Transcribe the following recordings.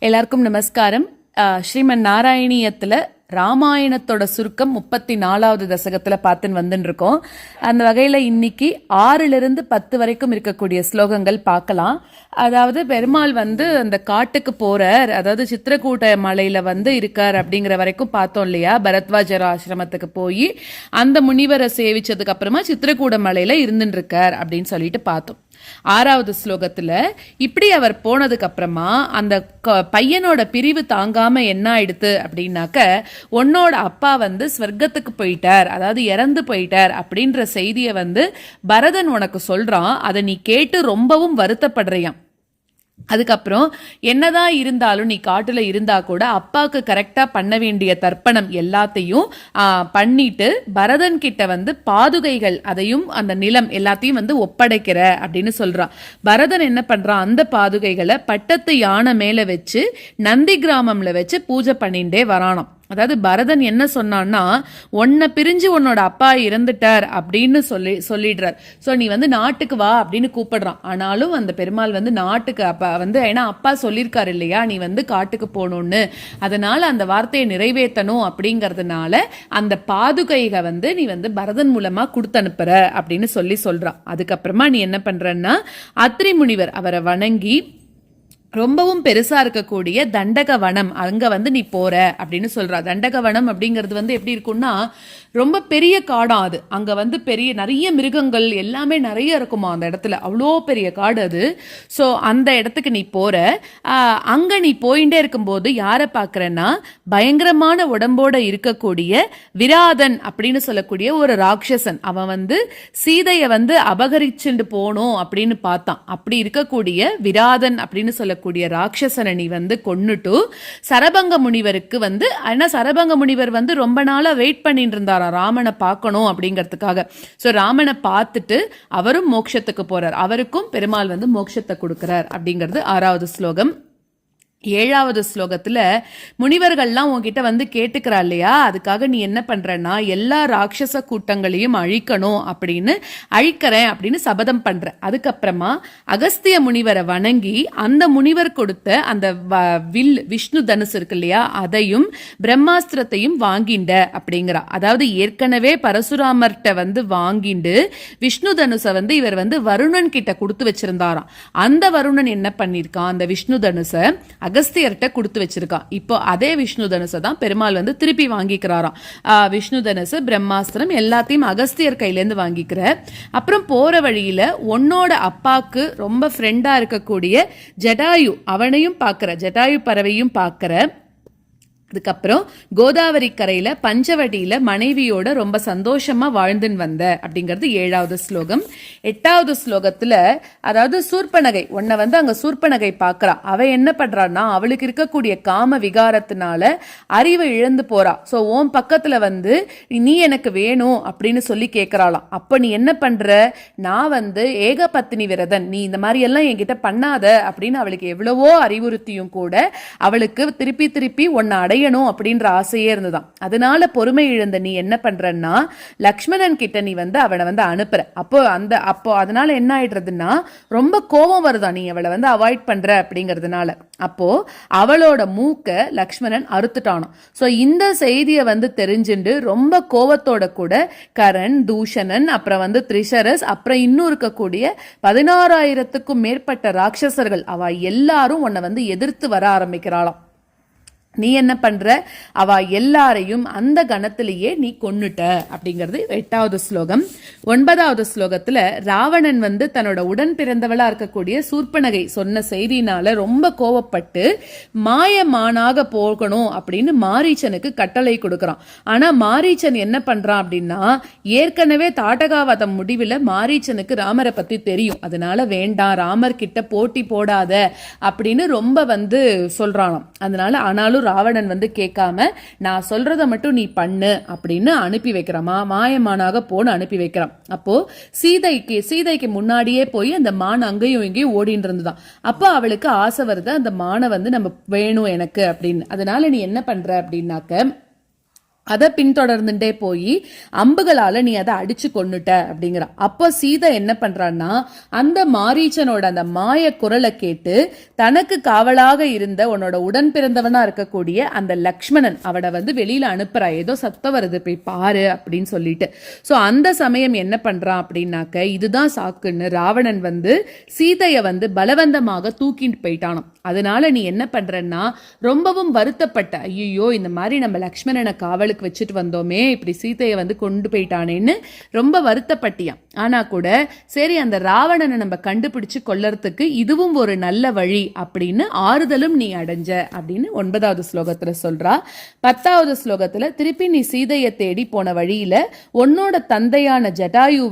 எல்லாருக்கும் நமஸ்காரம். ஸ்ரீமன் நாராயணியத்துல ராமாயணத்தோட சுருக்கம் 34வது தசகத்துல பார்த்துன்னு வந்துட்டு இருக்கோம். அந்த வகையில இன்னைக்கு 6லிருந்து 10 வரைக்கும் இருக்கக்கூடிய ஸ்லோகங்கள் பார்க்கலாம். அதாவது பெருமாள் அந்த காட்டுக்கு போறார், அதாவது சித்திரக்கூட்ட மலையில இருக்கார் அப்படிங்கிற வரைக்கும் பார்த்தோம் இல்லையா. பரத்வாஜர ஆசிரமத்துக்கு போய் அந்த முனிவரை சேவிச்சதுக்கு அப்புறமா சித்திரக்கூட மலையில இருந்துட்டு இருக்கார் அப்படின்னு சொல்லிட்டு பார்த்தோம். 6வது ஸ்லோகத்துல இப்படி அவர் போனதுக்கு அப்புறமா அந்த பையனோட பிரிவு தாங்காம என்ன ஆயிடுத்து அப்படின்னாக்க, உன்னோட அப்பா ஸ்வர்க்கத்துக்கு போயிட்டார், அதாவது இறந்து போயிட்டார் அப்படின்ற செய்தியை பரதன் உனக்கு சொல்றான். அதை நீ கேட்டு ரொம்பவும் வருத்தப்படுறியாம். அதுக்கப்புறம் என்னதான் இருந்தாலும் நீ காட்டுல இருந்தா கூட அப்பாவுக்கு கரெக்டா பண்ண வேண்டிய தர்ப்பணம் எல்லாத்தையும் பண்ணிட்டு பரதன் கிட்ட பாதுகைகள் அதையும் அந்த நிலம் எல்லாத்தையும் ஒப்படைக்கிற அப்படின்னு சொல்றான். பரதன் என்ன பண்றான், அந்த பாதுகைகளை பட்டத்து யானை மேல வச்சு நந்தி கிராமம்ல வச்சு பூஜை பண்ணிட்டே வரானாம். அதாவது பரதன் என்ன சொன்னான்னா, உன்னை பிரிஞ்சு உன்னோட அப்பா இறந்துட்டார் அப்படின்னு சொல்லிடுறார். ஸோ நீ நாட்டுக்கு வா அப்படின்னு கூப்பிடுறான். ஆனாலும் அந்த பெருமாள் நாட்டுக்கு அப்பா ஏன்னா அப்பா சொல்லியிருக்காரு இல்லையா, நீ காட்டுக்கு போகணும்னு, அதனால அந்த வார்த்தையை நிறைவேற்றணும் அப்படிங்கறதுனால அந்த பாதுகைக நீ பரதன் மூலமா கொடுத்து அனுப்புற அப்படின்னு சொல்றான். அதுக்கப்புறமா நீ என்ன பண்றன்னா, அத்ரி முனிவர் அவரை வணங்கி ரொம்பவும் பெருசா இருக்கக்கூடிய தண்டக வனம் அங்க நீ போற அப்படின்னு சொல்றா. தண்டக வனம் அப்படிங்கிறது எப்படி இருக்கும்னா, ரொம்ப பெரிய காடாம் அது. அங்க பெரிய நிறைய மிருகங்கள் எல்லாமே நிறைய இருக்குமா அந்த இடத்துல, அவ்வளோ பெரிய காடு அது. ஸோ அந்த இடத்துக்கு நீ போற. அங்க நீ போயிட்டே இருக்கும்போது யாரை பாக்குறன்னா, பயங்கரமான உடம்போட இருக்கக்கூடிய விராதன் அப்படின்னு சொல்லக்கூடிய ஒரு ராட்சசன். அவன் சீதைய அபகரிச்சுட்டு போனோம் அப்படின்னு பார்த்தான். அப்படி இருக்கக்கூடிய விராதன் அப்படின்னு சொல்லக்கூடிய ராட்சசனை நீ கொன்னுட்டு சரபங்க முனிவருக்கு ஆனா சரபங்க முனிவர் ரொம்ப நாளா வெயிட் பண்ணிட்டு இருந்தார் ராமனை பார்க்கணும் அப்படிங்கிறதுக்காக. சோ ராமனை பார்த்துட்டு அவரும் மோட்சத்துக்கு போறார். அவருக்கும் பெருமாள் மோட்சத்தை கொடுக்கிறார் அப்படிங்கிறது 6வது ஸ்லோகம். 7வது ஸ்லோகத்துல முனிவர்கள்லாம் உன்கிட்ட கேட்டுக்கிறா இல்லையா, அதுக்காக நீ என்ன பண்றன்னா, எல்லா ராட்சச கூட்டங்களையும் அழிக்கணும் அப்படின்னு அழிக்கிறேன் அப்படின்னு சபதம் பண்ற. அதுக்கப்புறமா அகஸ்திய முனிவரை வணங்கி அந்த முனிவர் கொடுத்த அந்த வில் விஷ்ணு தனுசு இருக்கு இல்லையா, அதையும் பிரம்மாஸ்திரத்தையும் வாங்கிண்ட அப்படிங்கிறா. அதாவது ஏற்கனவே பரசுராமர்கிட்ட வாங்கிண்டு விஷ்ணு தனுசை இவர் வருணன் கிட்ட கொடுத்து வச்சிருந்தாராம். அந்த வருணன் என்ன பண்ணிருக்கான், அந்த விஷ்ணு தனுசை அகஸ்தியர்கிட்ட கொடுத்து வச்சிருக்கான். இப்போ அதே விஷ்ணு தனுசை தான் பெருமாள் திருப்பி வாங்கிக்கிறாராம். விஷ்ணு தனுசு பிரம்மாஸ்திரம் எல்லாத்தையும் அகஸ்தியர் கையிலேருந்து வாங்கிக்கிற. அப்புறம் போற வழியில உன்னோட அப்பாக்கு ரொம்ப ஃப்ரெண்டா இருக்கக்கூடிய ஜடாயு அவனையும் பார்க்கிற, ஜடாயு பறவையும் பார்க்கிற. அதுக்கப்புறம் கோதாவரி கரையில பஞ்சவடியில மனைவியோட ரொம்ப சந்தோஷமா வாழ்ந்துன்னு வந்த அப்படிங்கிறது 7வது ஸ்லோகம். 8வது ஸ்லோகத்துல அதாவது சூர்பனகை உன்னை அங்க சூர்பனகை பாக்குறா. அவ என்ன பண்றான்னா, அவளுக்கு இருக்கக்கூடிய காம விகாரத்தினால அறிவை இழந்து போறா. சோ உன் பக்கத்துல நீ எனக்கு வேணும் அப்படின்னு சொல்லி கேட்கறாளாம். அப்ப நீ என்ன பண்ற, நான் ஏக பத்தினி விரதன், நீ இந்த மாதிரி எல்லாம் என்கிட்ட பண்ணாத அப்படின்னு அவளுக்கு எவ்வளவோ அறிவுறுத்தியும் கூட அவளுக்கு திருப்பி திருப்பி உன்னை அடையணும் அப்படின்ற ஆசையே இருந்துதான். அதனால பொறுமை இழந்த நீ என்ன பண்றன்னா, லக்ஷ்மணன் கிட்ட நீ அவனை அனுப்புற. அப்போ அதனால என்ன ஆயிடுறதுன்னா, ரொம்ப கோபம் வருதா நீ அவளை அவாய்ட் பண்ற அப்படிங்கிறதுனால. அப்போ அவளோட மூக்க லக்ஷ்மணன் அறுத்துட்டானோ. சோ இந்த செய்தியை தெரிஞ்சுண்டு ரொம்ப கோபத்தோட கூட கரண், தூஷணன், அப்புறம் திரிஷரஸ், அப்புறம் இன்னும் இருக்கக்கூடிய 16,000க்கும் மேற்பட்ட ராட்சசர்கள் அவ எல்லாரும் உன்னை எதிர்த்து வர ஆரம்பிக்கிறாளாம். நீ என்ன பண்ற, அவ எல்லாரையும் அந்த கணத்திலேயே நீ கொன்னுட்ட அப்படிங்கிறது 8வது ஸ்லோகம். 9வது ஸ்லோகத்துல ராவணன் தன்னோட உடன் பிறந்தவளா இருக்கக்கூடிய சூர்பனகை சொன்ன செய்தினால ரொம்ப கோவப்பட்டு மாயமானாக போகணும் அப்படின்னு மாரீச்சனுக்கு கட்டளை கொடுக்கறான். ஆனா மாரீச்சன் என்ன பண்றான் அப்படின்னா, ஏற்கனவே தாட்டகாவதம் முடிவில் மாரீச்சனுக்கு ராமரை பத்தி தெரியும், அதனால வேண்டாம் ராமர் கிட்ட போட்டி போடாத அப்படின்னு ரொம்ப சொல்றானாம். அதனால ஆனாலும் ராவணன் கேட்காம நான் சொல்றத மட்டும் நீ பண்ணு அப்படின்னு அனுப்பி வைக்கிறமா, மாயமானாக போன்னு அனுப்பி வைக்கிறான். அப்போ சீதைக்கு முன்னாடியே போய் அந்த மான் அங்கேயும் இங்கேயும் ஓடிட்டு இருந்துதான். அப்போ அவளுக்கு ஆசை வருது, அந்த மானை நம்ம வேணும் எனக்கு அப்படின்னு. அதனால நீ என்ன பண்ற அப்படின்னாக்க, அதை பின்தொடர்ந்துட்டே போய் அம்புகளால நீ அதை அடிச்சு கொன்னுட்ட அப்படிங்கிற. அப்போ சீதை என்ன பண்றான்னா அந்த மாரீச்சனோட அந்த மாய குரலை கேட்டு தனக்கு காவலாக இருந்த உன்னோட உடன் பிறந்தவனா இருக்கக்கூடிய அந்த லக்ஷ்மணன் அவட வெளியில அனுப்புறா, ஏதோ சத்தம் வருது போய் பாரு அப்படின்னு சொல்லிட்டு. சோ அந்த சமயம் என்ன பண்றான் அப்படின்னாக்க இதுதான் சாக்குன்னு ராவணன் சீதைய பலவந்தமாக தூக்கிட்டு போயிட்டானோ. அதனால நீ என்ன பண்றன்னா ரொம்பவும் வருத்தப்பட்ட, ஐயோ இந்த மாதிரி நம்ம லக்ஷ்மணனை காவலுக்கு வச்சுட்டு வந்தோமே, இப்படி சீதையை கொண்டு போயிட்டானேன்னு ரொம்ப வருத்தப்பட்டியான். ஆனா கூட சரி அந்த ராவணனை நம்ம கண்டுபிடிச்சு கொல்லறதுக்கு இதுவும் ஒரு நல்ல வழி அப்படின்னு ஆறுதலும் நீ அடைஞ்ச அப்படின்னு 9வது ஸ்லோகத்துல சொல்றா. 10வது ஸ்லோகத்துல திருப்பி நீ சீதையை தேடி போன வழியில உன்னோட தந்தையான ஜடாயு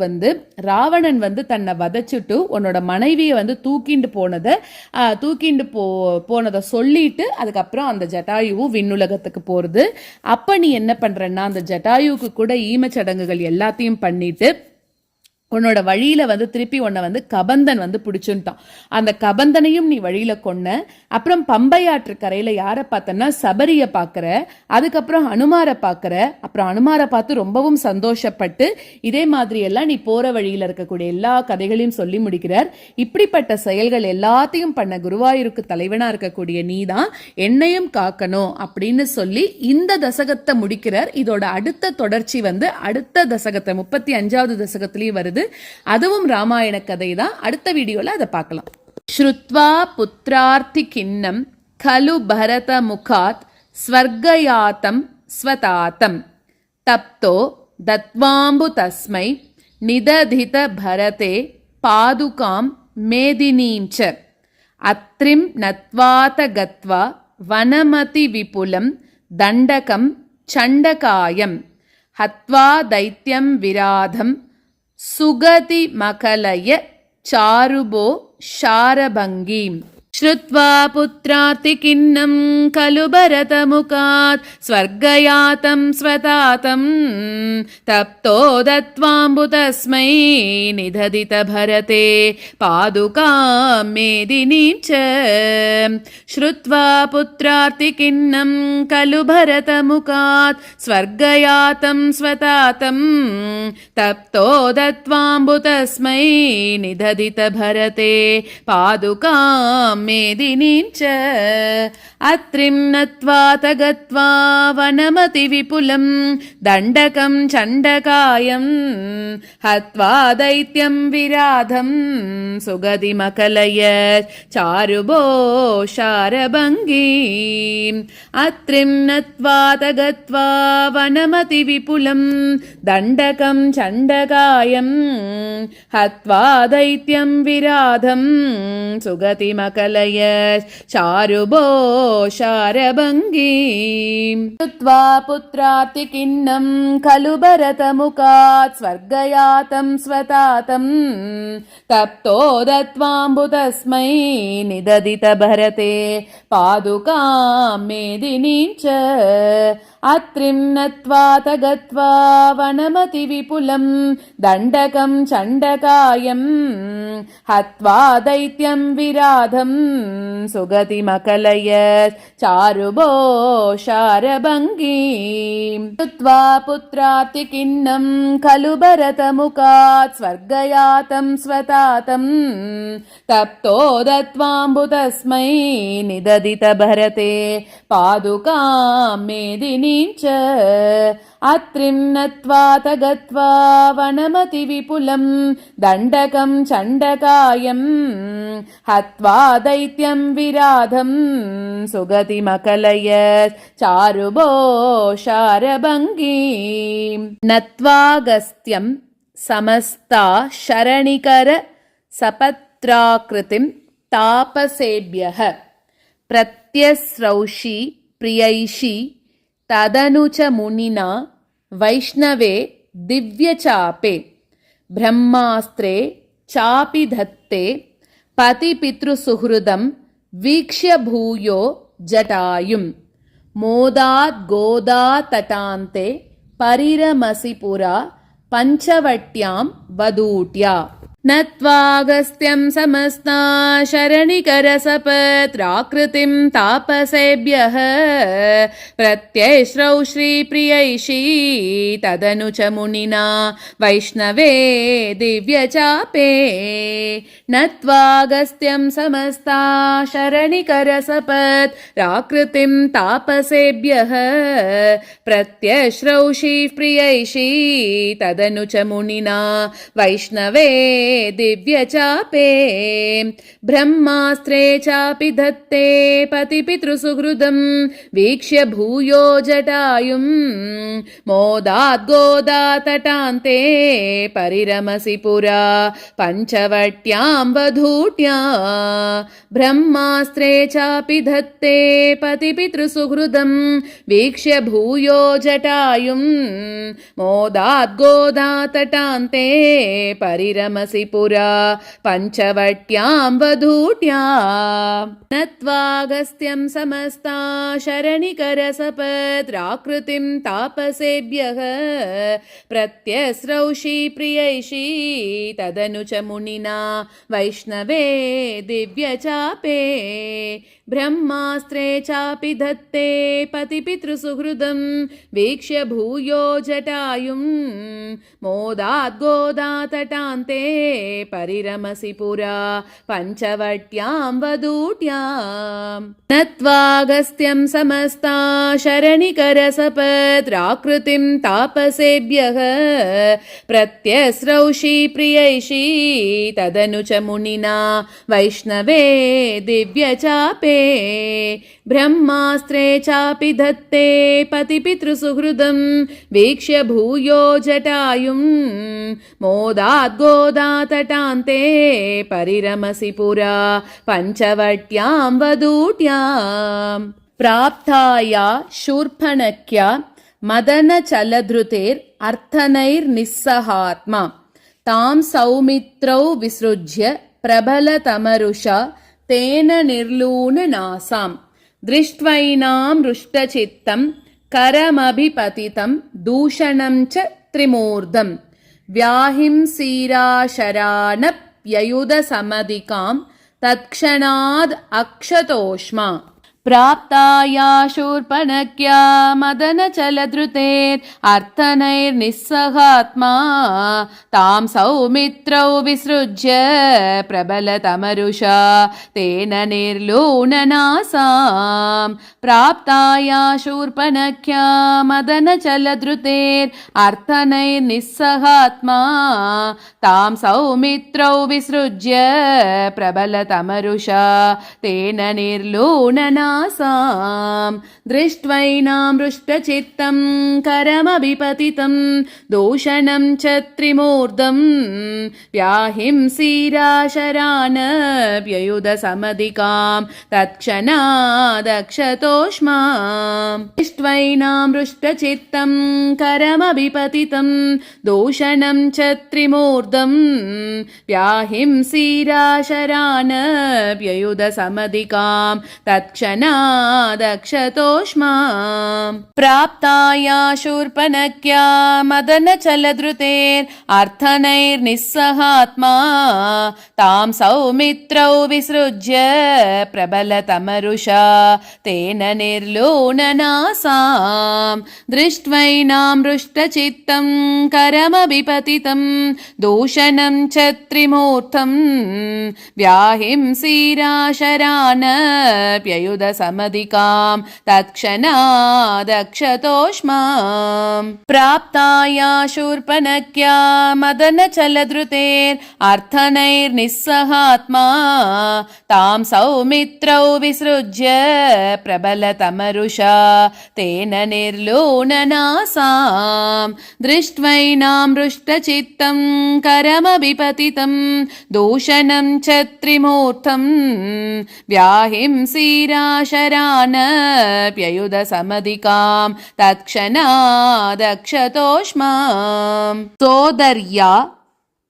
ராவணன் தன்னை வதச்சுட்டு உன்னோட மனைவியை தூக்கிண்டு போனதை சொல்லிட்டு அதுக்கப்புறம் அந்த ஜட்டாயுவும் விண்ணுலகத்துக்கு போறது. அப்ப நீ என்ன பண்றன்னா அந்த ஜட்டாயுக்கு கூட ஈமச்சடங்குகள் எல்லாத்தையும் பண்ணிட்டு உன்னோட வழியில திருப்பி உன்னை கபந்தன் பிடிச்சுட்டான். அந்த கபந்தனையும் நீ வழியில கொன்ன. அப்புறம் பம்பையாற்று கரையில யாரை பார்த்தன்னா சபரிய பாக்குற, அதுக்கப்புறம் அனுமாரை பாக்குற. அப்புறம் அனுமாரை பார்த்து ரொம்பவும் சந்தோஷப்பட்டு இதே மாதிரி எல்லாம் நீ போற வழியில இருக்கக்கூடிய எல்லா கதைகளையும் சொல்லி முடிக்கிறார். இப்படிப்பட்ட செயல்கள் எல்லாத்தையும் பண்ண குருவாயூருக்கு தலைவனா இருக்கக்கூடிய நீதான் என்னையும் காக்கணும் அப்படின்னு சொல்லி இந்த தசகத்தை முடிக்கிறார். இதோட அடுத்த தொடர்ச்சி அடுத்த தசகத்தை 35வது தசகத்திலயும் வருது. அதுவும் ராமாயண கதை தான். அடுத்த வீடியோல அதை பார்க்கலாம். ஸ்ருத்வா புத்ரார்த்தி கிண்ணம் கலு பரத முகாத் ஸ்வர்கயாத்தம் ஸ்வதாத்தம் தப்தோ தத்வாம்பு தஸ்மை நிததித பரதே பாதுகாம் மேதினீம்ச அத்ரிம் நத்வாத கத்வா வனமதி விபுலம் தண்டகம் சண்டகாயம் ஹத்வா தைத்யம் விராதம் சுகதி மகலய சாருபோ ஷாரபங்கீம் ஸ்ருத்வா புத்ரார்த்தி கிண்ணம் கலு பரத முகாத் ஸ்வர்கயாத்தம் ஸ்வதாத்தம் தப்தோ தத்வாம்பு தஸ்மை நிததித பரதே பாதுகாம் மேதினீம் ச ஸ்ருத்வா புத்ரார்த்தி கிண்ணம் கலு பரத முகாத் ஸ்வர்கயாத்தம் ஸ்வதாத்தம் தப்தோ தத்வாம்பு தஸ்மை நிததித பரதே பாதுகாம் மேதினீம் ச அத்ரிம் நத்வாத கத்வா வனமதி விபுலம் தண்டகம் சண்டகாயம் ஹத்வா தைத்யம் விராதம் சுகதி மகலய சாருபோ ஷாரபங்கீம் அத்ரிம் நத்வாத கத்வா வனமதி விபுலம் தண்டகம் சண்டகாயம் ஹத்வா தைத்யம் விராதம் சுகதி மகலய சாருபோ ஷாரபங்கீம் ஸ்ருத்வா புத்ரார்த்தி கிண்ணம் கலு பரத முகாத் ஸ்வர்கயாத்தம் ஸ்வதாத்தம் தப்தோ தத்வாம்பு தஸ்மை நிததித பரதே பாதுகாம் மேதினீம் ச அத்ரிம் நத்வாத கத்வா வனமதி விபுலம் தண்டகம் சண்டகாயம் ஹத்வா தைத்யம் விராதம் சுகதி மகலய சாருபோ ஷாரபங்கீம் ஸ்ருத்வா புத்ரார்த்தி கிண்ணம் கலு பரத முகாத் ஸ்வர்கயாத்தம் ஸ்வதாத்தம் தப்தோ தத்வாம்பு தஸ்மை நிததித பரதே பாதுகாம் மேதினீம் ச அத்ரிம் நத்வாத கத்வா வனமதி விபுலம் தண்டகம் சண்டகாயம் ஹத்வா தைத்யம் விராதம் சுகதி மகலய சாருபோ ஷாரபங்கீம் நத்வாகஸ்த்யம் சமஸ்தா ஷரணிகர சபத்ராக்ருதிம் தாபசேப்யஹ பிரத்யஸ்ரௌஷி பிரியைஷி ததனுச்ச முனினா வைஷ்ணவே திவ்யசாபே பிரம்மாஸ்திரே சாபி தத்தே பதிபித்ருசுஹ்ருதம் வீக்ஷ்ய பூயோ ஜட்டாயும் மோதாத் கோதா தட்டாந்தே பரிரமசி புரா பஞ்சவட்யாம் வதூட்யா नत्वागस्त्यं समस्ता शरणिकरसपत्राकृतिं तापसेभ्यः प्रत्यश्रौ श्रीप्रियैषी तदनु च मुनिना वैष्णवे दिव्यचापे नत्वागस्त्यं समस्ता शरणिकरसपत्राकृतिं तापसेभ्यः प्रत्यश्रौ श्रीप्रियैषी तदनु च मुनिना वैष्णवे दिव्यचापे ब्रह्मास्त्रे चापि धत्ते पतिपितृसुहृदं वीक्ष्य भूयो जटायुं मोदाद्गोदातटान्ते परिरमसि पुरा पञ्चवट्यां वधूट्या ब्रह्मास्त्रे चापि धत्ते पतिपितृसुहृदं वीक्ष्य भूयो जटायुं मोदाद्गोदातटान्ते परिरमसि पुरा पञ्चवट्यां वधूट्या नत्वागस्त्यं समस्ता शरणिकरसपत्राकृतिं तापसेभ्यः प्रत्यस्रौषि प्रियैषी तदनु च मुनिना वैष्णवे दिव्यचापे ब्रह्मास्त्रे चापि धत्ते पतिपितृसुहृदं वीक्ष्य भूयो जटायुं मोदाद्गोदातटान्ते परिरमसि पुरा पञ्चवट्यां वधूट्या नत्वागस्त्यं समस्ता शरणिकरसपत्राकृतिं तापसेभ्यः प्रत्यस्रौषि प्रियैषी तदनु च मुनिना वैष्णवे दिव्यचापे ब्रह्मास्त्रे चापि धत्ते पतिपितृसुहृदं वीक्ष्य भूयो जटायुं मोदाद्गोदातटान्ते परिरमसि पुरा पञ्चवट्यां वधूट्या प्राप्ताया शूर्पणख्या मदनचलधृतेर् अर्थनैर्निस्सहात्मा तां सौमित्रौ विसृज्य प्रबलतमरुषा तेन निर्लूननासां दृष्ट्वैनां रुष्टचित्तं करमभिपतितं दूषणं च त्रिमूर्धं व्याहिंसीराशरानप्ययुधसमधिकां तत्क्षणाद् अक्षतोष्मा प्राप्ताया शूर्पणख्या मदनचलधृतेर् अर्थनैर्निस्सहात्मा तां सौमित्रौ विसृज्य प्रबलतमरुषा तेन निर्लूननासां प्राप्ताया शूर्पणख्या मदनचलधृतेर् अर्थनैर्निस्सहात्मा तां सौमित्रौ विसृज्य प्रबलतमरुषा तेन निर्लूननासां दृष्ट्वैनां रुष्टचित्तं करमभिपतितं दूषणं च त्रिमूर्धं व्याहिंसीराशरानप्ययुधसमधिकां तत्क्षणादक्षतोष्मा दृष्ट्वैनां रुष्टचित्तं करमभिपतितं दूषणं च त्रिमूर्धं व्याहिंसीराशरानप्ययुधसमधिकां तत्क्षणादक्षतोष्मा प्राप्ताया शूर्पणख्या मदनचलधृतेर् अर्थनैर्निस्सहात्मा तां सौमित्रौ विसृज्य प्रबलतमरुषा तेन निर्लूननासां दृष्ट्वैनां रुष्टचित्तं करमभिपतितं दूषणं च त्रिमूर्धं व्याहिंसीराशरानप्ययुधसमधिकां तत्क्षणादक्षतोष्मा प्राप्ताया शूर्पणख्या मदनचलधृतेर् अर्थनैर्निस्सहात्मा तां सौमित्रौ विसृज्य प्रबलतमरुषा तेन निर्लूननासां दृष्ट्वैनां रुष्टचित्तं करमभिपतितं दूषणं च त्रिमूर्धं व्याहिंसीराशरानप्ययुधसमधिकां तत्क्षणादक्षतोष्मा सोदर्या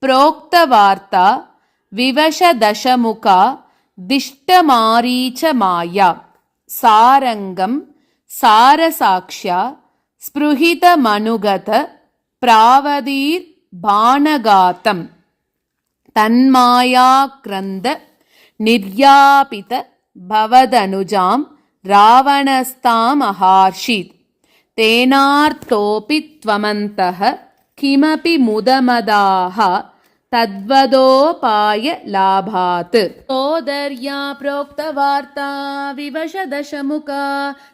प्रोक्तवार्ता विवशदशमुखा दिष्टमारीचमाया सारंगं सारसाक्ष्या स्पृहितमनुगत प्रावदीर् बाणगातं तन्मायाक्रन्द निर्यापित भवदनुजां रावणस्तामहार्षीत् तेनार्तोऽपि त्वमन्तः किमपि मुदमदाः तद्वदोपाय लाभात् सोदर्या प्रोक्तवार्ता विवशदशमुखा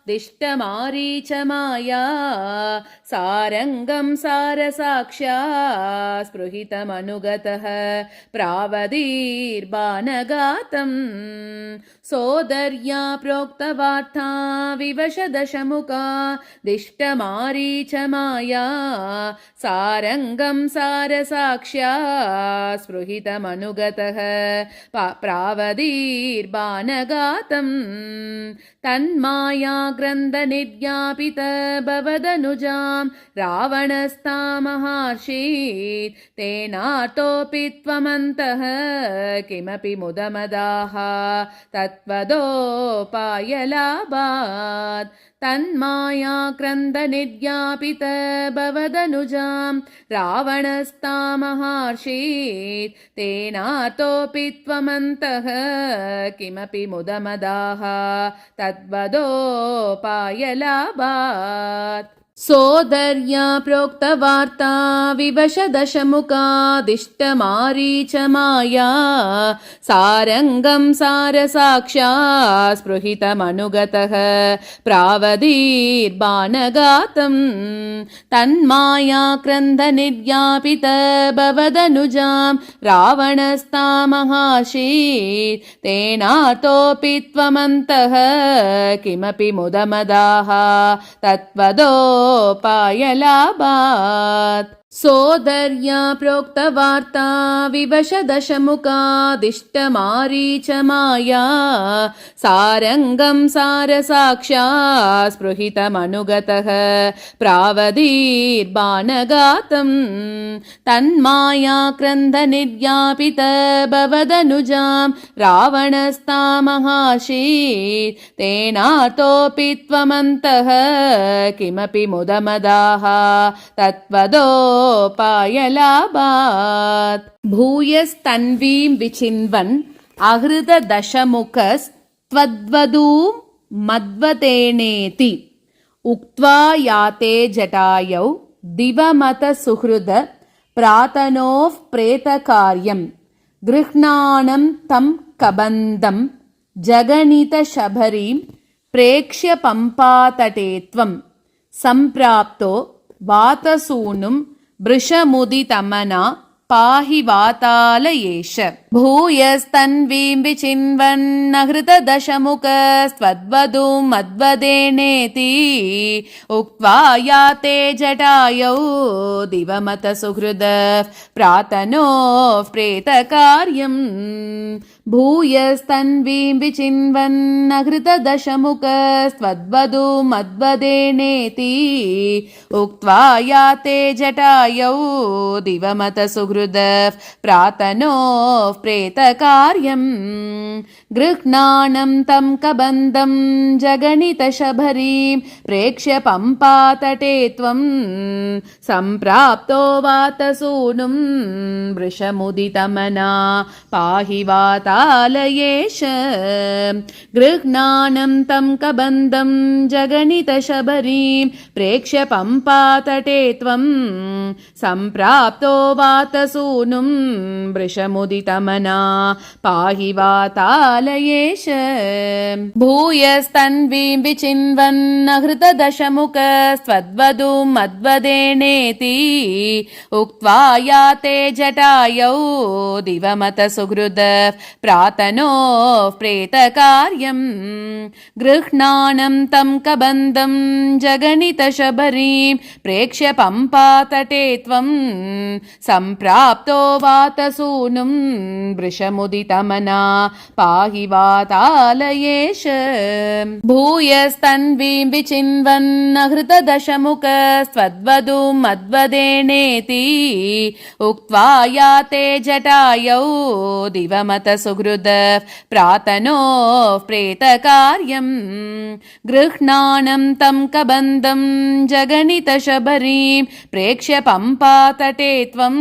दिष्टमारीच माया सारङ्गं सारसाक्ष्या स्पृहितमनुगतः प्रावदीर्बाणगातम् सोदर्या प्रोक्तवार्ता विवशदशमुखा दिष्टमारीच माया सारङ्गं सारसाक्ष्या स्पृहितमनुगतः प्रावदीर्बाणगातम् तन्मायाग्रन्थनिर्यापित भवदनुजां रावणस्तामहार्षीत् तेनार्तोऽपि त्वमन्तः किमपि मुदमदाः तत्त्वदोपायलाभात् तन्मायाग्रन्थनिर्यापित भवदनुजां रावणस्तामहार्षीत् तेनार्तोऽपि त्वमन्तः किमपि मुदमदाः तद्वदोपायलाभात् सोदर्या प्रोक्तवार्ता विवशदशमुखा दिष्टमारीच माया सारङ्गं सारसाक्ष्या स्पृहितमनुगतः प्रावदीर्बाणगातम् तन्मायाक्रन्थनिर्यापित भवदनुजां रावणस्तामहार्षीत् तेनार्तोऽपि त्वमन्तः किमपि मुदमदाः तत्त्वदोपायलाभात् सोदर्या प्रोक्तवार्ता विवशदशमुखा दिष्टमारीच माया सारङ्गं सारसाक्ष्या स्पृहितमनुगतः प्रावदीर्बाणगातम् तन्मायाक्रन्थनिर्यापित भवदनुजां रावणस्तामहार्षीत् तेनार्तोऽपि त्वमन्तः किमपि मुदमदाः तत्त्वदोपायलाभात् भूयस्तन्वीं विचिन्वन् अहृतदशमुखस्त्वद्वधूं मद्वतेनेति उक्त्वा याते जटायौ दिवमतसुहृद प्रातनोः प्रेतकार्यं गृह्णानं तं कबन्दं जगनितशबरीं प्रेक्ष्य पम्पातटे त्वं सम्प्राप्तो वातसूनुं वृषमुदितमना पाहि वातालयेश भूयस्तन्वीं विचिन्वन्नहृतदशमुखस्त्वद्वधूं मद्वदेनेति उक्त्वा याते जटायौ दिवमतसुहृद प्रातनोः प्रेतकार्यम् भूयस्तन्वीं विचिन्वन्नहृतदशमुखस्त्वद्वधूं मद्वदेनेति उक्त्वा याते जटायौ दिवमतसुहृद प्रातनोः प्रेतकार्यम् गृह्णानं तं कबन्दं जगनितशबरीं प्रेक्ष्य पम्पातटे त्वं सम्प्राप्तो वातसूनुं वृषमुदितमना पाहि वातालयेश गृह्णानं तं कबन्दं जगनितशबरीं प्रेक्ष्य पम्पातटे त्वं सम्प्राप्तो वातसूनुं वृषमुदितमना पाहि वातालयेश भूयस्तन्वीं विचिन्वन्नहृतदशमुखस्त्वद्वधूं मद्वदेनेति उक्त्वा याते जटायौ दिवमतसुहृद प्रातनोः प्रेतकार्यम् गृह्णानं तं कबन्दं जगनितशबरीं प्रेक्ष्य पम्पातटे त्वं सम्प्राप्तो वातसूनुं वृषमुदितमना पाहि वातालयेश भूयस्तन्वीं विचिन्वन्नहृतदशमुखस्त्वद्वधूं मद्वदेनेति उक्त्वा याते जटायौ दिवमतसुहृद सुहृदः प्रातनोः प्रेतकार्यम् गृह्णानं तं कबन्दं जगनितशबरीं प्रेक्ष्य पम्पातटे त्वं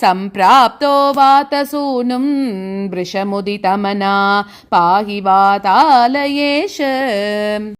सम्प्राप्तो वातसूनुं वृषमुदितमना पाहि वातालयेश।